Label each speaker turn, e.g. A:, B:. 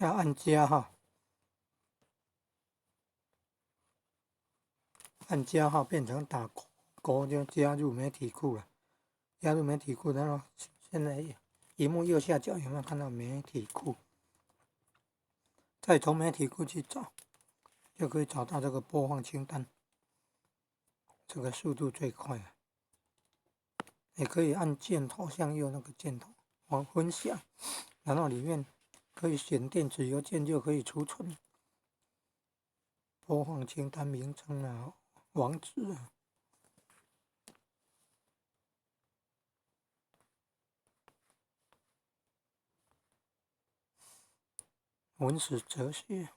A: 要按加号，按加号变成打勾就加入媒体库了。加入媒体库，然后现在萤幕右下角有没有看到媒体库？再从媒体库去找，就可以找到这个播放清单。这个速度最快了。也可以按箭头向右那个箭头往分享，然后里面可以选电子邮件就可以储存播放清单名称啊、网址啊。文史哲学，